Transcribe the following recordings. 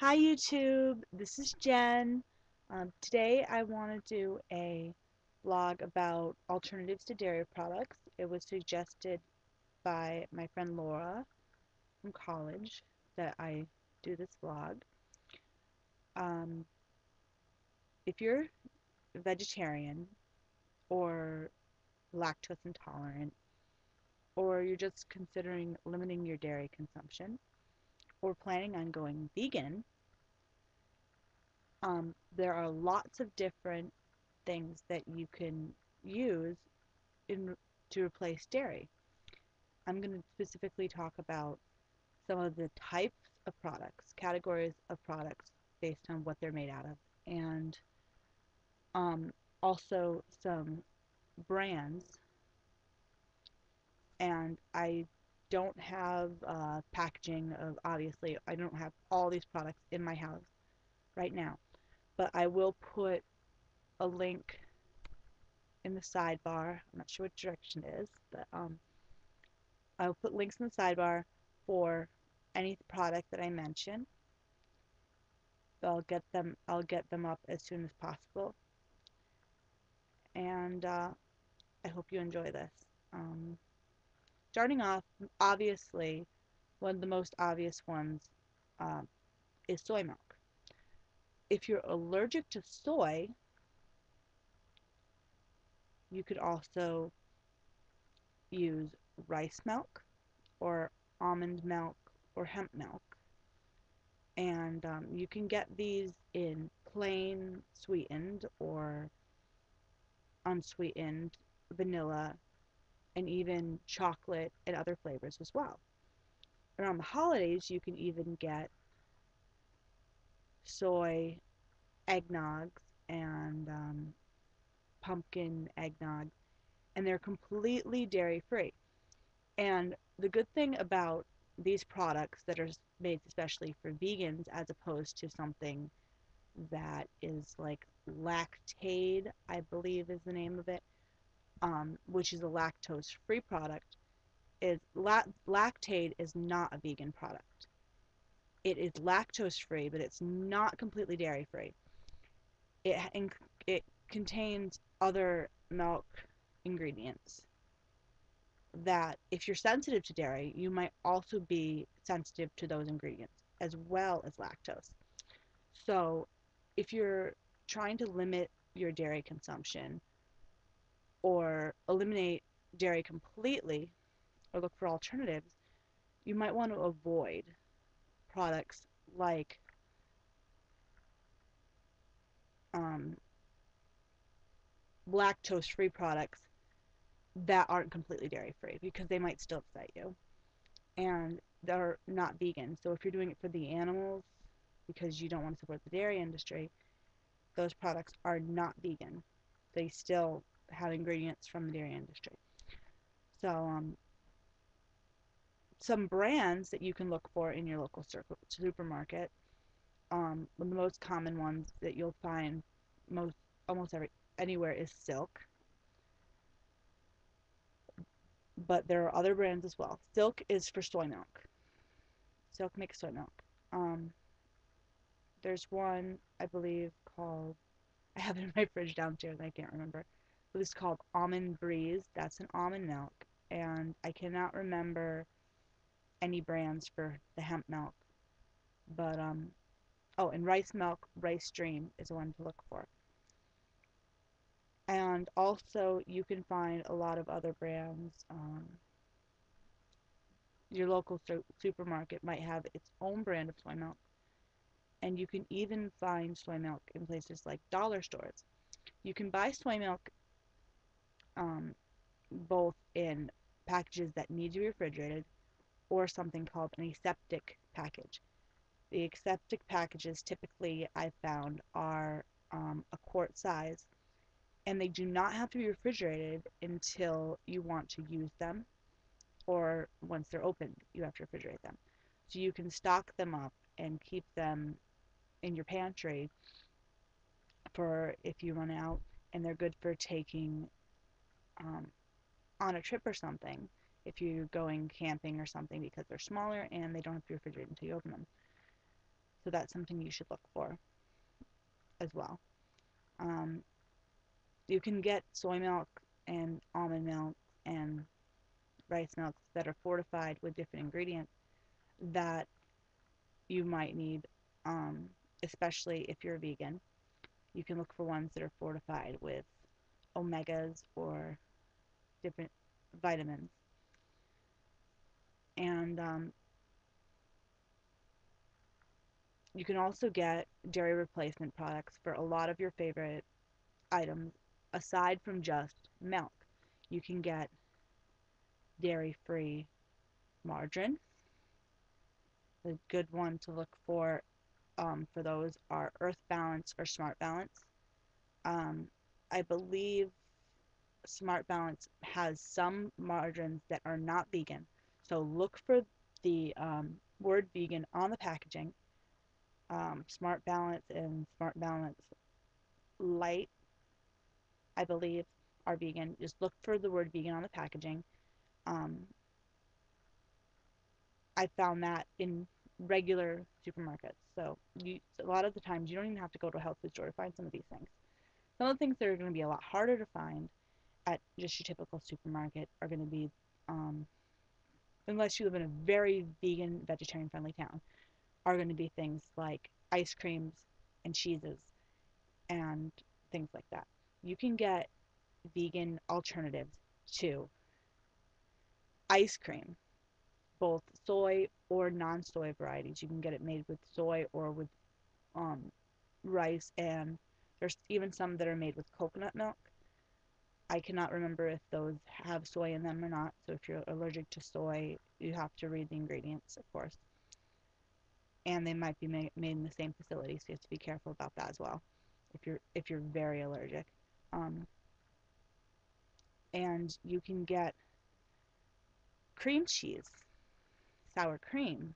Hi YouTube, this is Jen. Today I want to do a vlog about alternatives to dairy products. It was suggested by my friend Laura from college that I do this vlog. Um, if you're a vegetarian or lactose intolerant, or you're just considering limiting your dairy consumption, or planning on going vegan, there are lots of different things that you can use in to replace dairy. I'm going to specifically talk about some of the types of products, categories of products based on what they're made out of, and um, also some brands. And I don't have packaging of, obviously, I don't have all these products in my house right now, but I will put a link in the sidebar. I'm not sure what direction it is, but I'll put links in the sidebar for any product that I mention. I'll get them up as soon as possible, and I hope you enjoy this. Um, Starting off, obviously, one of the most obvious ones uh, is soy milk. If you're allergic to soy, you could also use rice milk or almond milk or hemp milk. And you can get these in plain sweetened or unsweetened vanilla and even chocolate and other flavors as well. Around the holidays, you can even get soy eggnogs and pumpkin eggnog, and they're completely dairy free. And the good thing about these products that are made especially for vegans as opposed to something that is like Lactaid, I believe is the name of it, which is a lactose free product, is Lactaid is not a vegan product. It is lactose free, but it's not completely dairy free. It it contains other milk ingredients that, if you're sensitive to dairy, you might also be sensitive to those ingredients as well as lactose. So, if you're trying to limit your dairy consumption or eliminate dairy completely or look for alternatives, you might want to avoid products like um, lactose free products that aren't completely dairy free because they might still upset you and they're not vegan. So if you're doing it for the animals because you don't want to support the dairy industry, those products are not vegan. They still have ingredients from the dairy industry. So some brands that you can look for in your local supermarket, one of the most common ones that you'll find most almost anywhere is Silk, but there are other brands as well. Silk is for soy milk. Silk makes soy milk. Um, there's one I believe called, I have it in my fridge downstairs and I can't remember. But it's called Almond Breeze. That's an almond milk, and I cannot remember any brands for the hemp milk. But oh, and rice milk, Rice Dream is one to look for. And also, you can find a lot of other brands. Your local supermarket might have its own brand of soy milk, and you can even find soy milk in places like dollar stores. You can buy soy milk um, both in packages that need to be refrigerated or something called an aseptic package. The aseptic packages typically I've found are a quart size, and they do not have to be refrigerated until you want to use them, or once they're opened, you have to refrigerate them. So you can stock them up and keep them in your pantry for if you run out, and they're good for taking um, on a trip or something if you're going camping or something because they're smaller and they don't have to be refrigerated until you open them. So that's something you should look for as well. Um, you can get soy milk and almond milk and rice milks that are fortified with different ingredients that you might need, um, especially if you're a vegan. You can look for ones that are fortified with omegas or different vitamins. And you can also get dairy replacement products for a lot of your favorite items aside from just milk. You can get dairy free margarine. A good one to look for those are Earth Balance or Smart Balance. Um, I believe Smart Balance has some margarines that are not vegan. So look for the word vegan on the packaging. Smart Balance and Smart Balance Light, I believe, are vegan. Just look for the word vegan on the packaging. Um, I found that in regular supermarkets. So a lot of the times you don't even have to go to a health food store to find some of these things. Some of the things that are going to be a lot harder to find at just your typical supermarket are going to be, um, unless you live in a very vegan, vegetarian friendly town, are going to be things like ice creams and cheeses and things like that. You can get vegan alternatives to ice cream, both soy or non-soy varieties. You can get it made with soy or with um, rice, and there's even some that are made with coconut milk. I cannot remember if those have soy in them or not. So if you're allergic to soy, you have to read the ingredients, of course. And they might be made in the same facility, so you have to be careful about that as well. If you're very allergic, um, and you can get cream cheese, sour cream,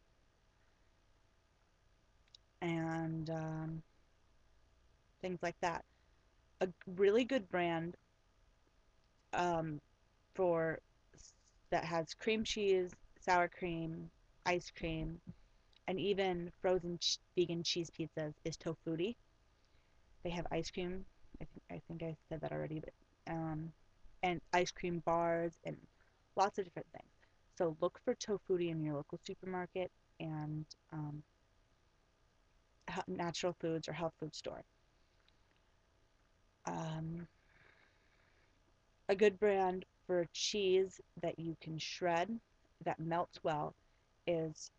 and things like that. A really good brand um, for that has cream cheese, sour cream, ice cream, and even frozen vegan cheese pizzas is Tofutti. They have ice cream. I think I said that already, but and ice cream bars and lots of different things. So look for Tofutti in your local supermarket and natural foods or health food store. Um, a good brand for cheese that you can shred that melts well is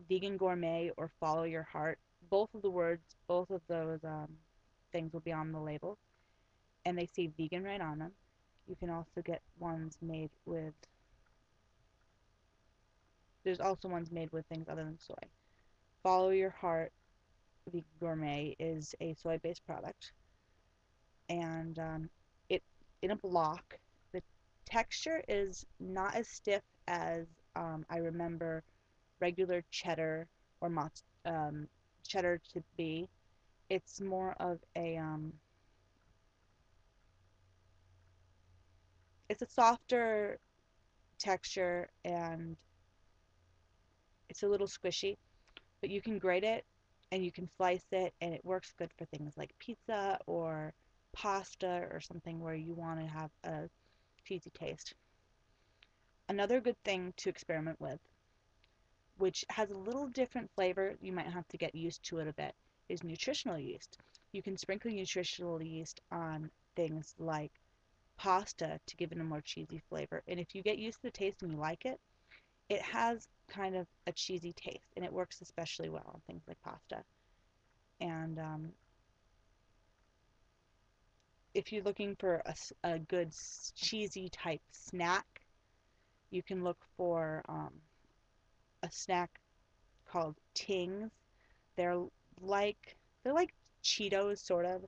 Vegan Gourmet or Follow Your Heart. Both of those things will be on the label, and they say vegan right on them. You can also get ones made with, there's also ones made with things other than soy. Follow Your Heart Vegan Gourmet is a soy-based product, and it in a block. The texture is not as stiff as I remember regular cheddar or cheddar to be. It's more of it's a softer texture and it's a little squishy, but you can grate it and you can slice it and it works good for things like pizza or pasta or something where you want to have a cheesy taste. Another good thing to experiment with, which has a little different flavor, you might have to get used to it a bit, is nutritional yeast. You can sprinkle nutritional yeast on things like pasta to give it a more cheesy flavor. And if you get used to the taste and you like it, it has kind of a cheesy taste, and it works especially well on things like pasta. And if you're looking for a good cheesy type snack, you can look for a snack called Tings. They're they're like Cheetos sort of,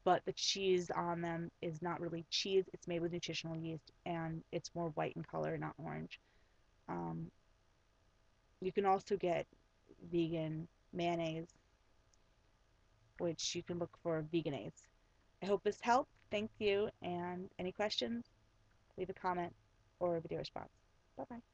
but the cheese on them is not really cheese. It's made with nutritional yeast, and it's more white in color, not orange. Um, you can also get vegan mayonnaise, which you can look for Veganase. I hope this helped. Thank you. And any questions, leave a comment or a video response. Bye bye.